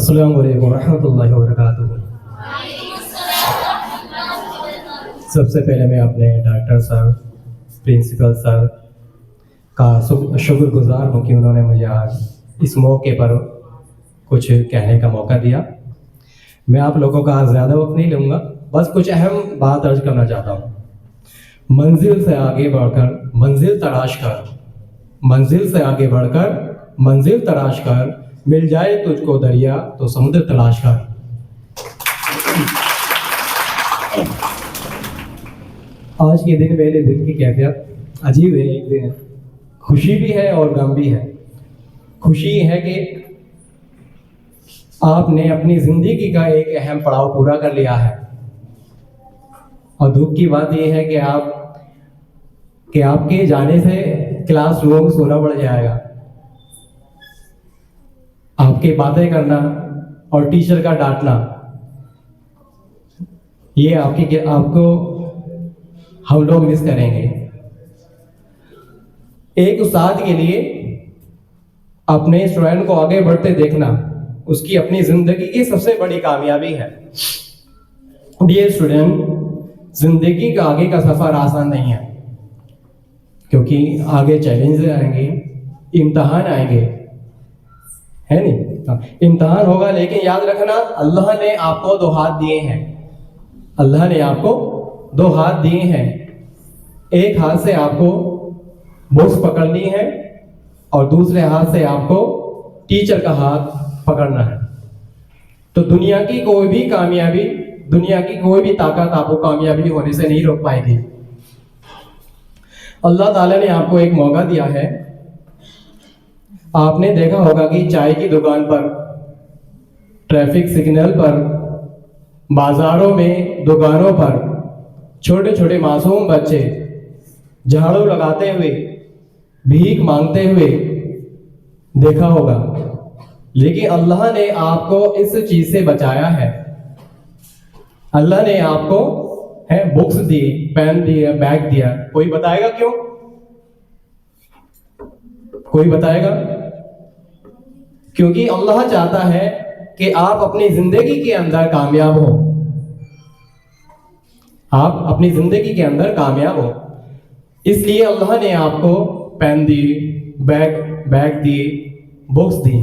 अस्सलामु अलैकुम रहमतुल्लाहि व बरकातुहू। सबसे पहले मैं अपने डॉक्टर सर, प्रिंसिपल सर का शुक्रगुजार हूँ कि उन्होंने मुझे आज इस मौके पर कुछ कहने का मौका दिया। मैं आप लोगों का ज़्यादा वक्त नहीं लूँगा, बस कुछ अहम बात अर्ज करना चाहता हूँ। मंजिल से आगे बढ़कर मंजिल तलाश कर, मंजिल से आगे बढ़कर मंजिल तलाश कर, मिल जाए तुझको दरिया तो समुद्र तलाश कर। आज के दिन मेरे दिल की कैफियत अजीब है। एक दिन खुशी भी है और गम भी है। खुशी है कि आपने अपनी ज़िंदगी का एक अहम पड़ाव पूरा कर लिया है, और दुख की बात यह है कि आपके जाने से क्लासरूम सोना पड़ जाएगा। आपके बातें करना और टीचर का डांटना, ये आपको हम लोग मिस करेंगे। एक उस्ताद के लिए अपने स्टूडेंट को आगे बढ़ते देखना उसकी अपनी जिंदगी की सबसे बड़ी कामयाबी है। डियर स्टूडेंट, जिंदगी का आगे का सफर आसान नहीं है, क्योंकि आगे चैलेंज आएंगे, इम्तहान आएंगे, है नहीं? इम्तहान होगा, लेकिन याद रखना अल्लाह ने आपको दो हाथ दिए हैं। अल्लाह ने आपको दो हाथ दिए हैं। एक हाथ से आपको बुक्स पकड़नी है और दूसरे हाथ से आपको टीचर का हाथ पकड़ना है। तो दुनिया की कोई भी कामयाबी, दुनिया की कोई भी ताकत आपको कामयाबी होने से नहीं रोक पाएगी। अल्लाह ताला ने आपको एक मौका दिया है। आपने देखा होगा कि चाय की दुकान पर, ट्रैफिक सिग्नल पर, बाजारों में, दुकानों पर छोटे छोटे मासूम बच्चे झाड़ू लगाते हुए, भीख मांगते हुए देखा होगा। लेकिन अल्लाह ने आपको इस चीज से बचाया है। अल्लाह ने आपको बुक्स दी, पेन दिया, बैग दिया। कोई बताएगा क्यों? कोई बताएगा? क्योंकि अल्लाह चाहता है कि आप अपनी जिंदगी के अंदर कामयाब हो। आप अपनी जिंदगी के अंदर कामयाब हो, इसलिए अल्लाह ने आपको पेन दी, बैग दी, बुक्स दी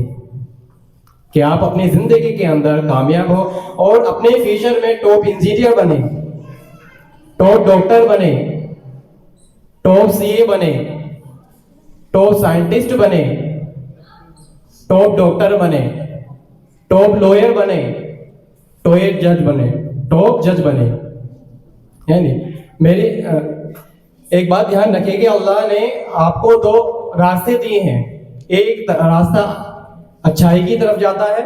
कि आप अपनी जिंदगी के अंदर कामयाब हो और अपने फ्यूचर में टॉप इंजीनियर बने, टॉप डॉक्टर बने, टॉप सीए बने, टॉप साइंटिस्ट बने, टॉप डॉक्टर बने, टॉप लॉयर बने, टॉप जज बने। यानी मेरी एक बात ध्यान रखिए कि अल्लाह ने आपको दो रास्ते दिए हैं। एक रास्ता अच्छाई की तरफ जाता है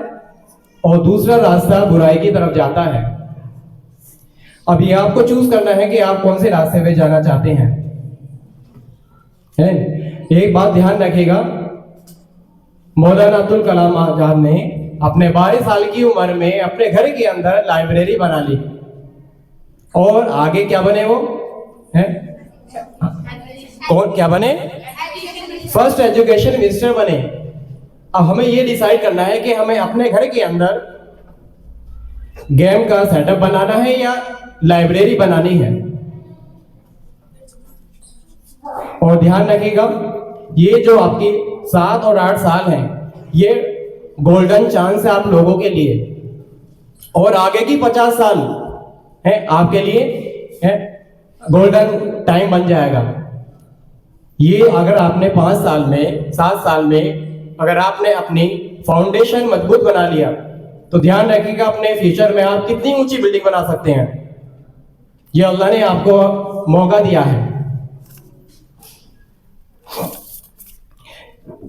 और दूसरा रास्ता बुराई की तरफ जाता है। अब ये आपको चूज करना है कि आप कौन से रास्ते पे जाना चाहते हैं। एक बात ध्यान रखिएगा, मौलाना अब्दुल कलाम आजाद ने अपने 12 साल की उम्र में अपने घर के अंदर लाइब्रेरी बना ली, और आगे क्या बने वो हैं? कौन क्या बने? फर्स्ट एजुकेशन मिनिस्टर बने। अब हमें ये डिसाइड करना है कि हमें अपने घर के अंदर गेम का सेटअप बनाना है या लाइब्रेरी बनानी है। और ध्यान रखिएगा, ये जो आपकी 7 और 8 साल हैं, ये गोल्डन चांस है आप लोगों के लिए, और आगे की 50 साल है आपके लिए है गोल्डन टाइम बन जाएगा। ये अगर आपने 5 साल में, 7 साल में अगर आपने अपनी फाउंडेशन मजबूत बना लिया, तो ध्यान रखिएगा अपने फ्यूचर में आप कितनी ऊंची बिल्डिंग बना सकते हैं। ये अल्लाह ने आपको मौका दिया है।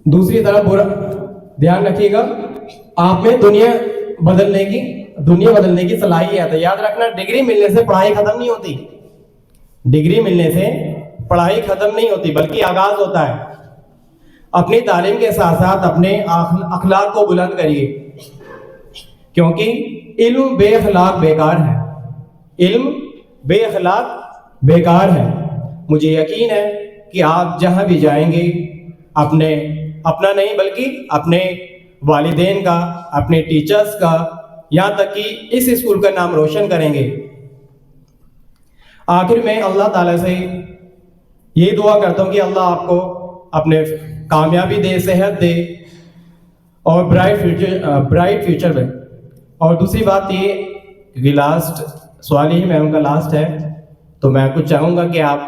दूसरी तरफ बुरा ध्यान रखिएगा, आप में दुनिया बदलने की सलाहियत है। याद रखना, डिग्री मिलने से पढ़ाई खत्म नहीं होती। डिग्री मिलने से पढ़ाई खत्म नहीं होती, बल्कि आगाज होता है। अपनी तालीम के साथ साथ अपने अखलाक को बुलंद करिए, क्योंकि इल्म बेअखलाक बेकार है। इल्म बेअखलाक बेकार है। मुझे यकीन है कि आप जहां भी जाएंगे अपना नहीं बल्कि अपने वालिदैन का, अपने टीचर्स का, यहाँ तक कि इस स्कूल का नाम रोशन करेंगे। आखिर में अल्लाह ताला से ये दुआ करता हूँ कि अल्लाह आपको अपने कामयाबी दे, सेहत दे और ब्राइट फ्यूचर में। और दूसरी बात ये कि लास्ट सवाल ही मैम का लास्ट है, तो मैं कुछ चाहूँगा कि आप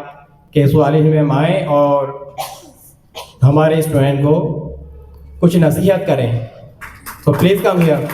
के सवाल ही मैम आएँ और हमारे स्टूडेंट को कुछ नसीहत करें। तो प्लीज़ कम हियर।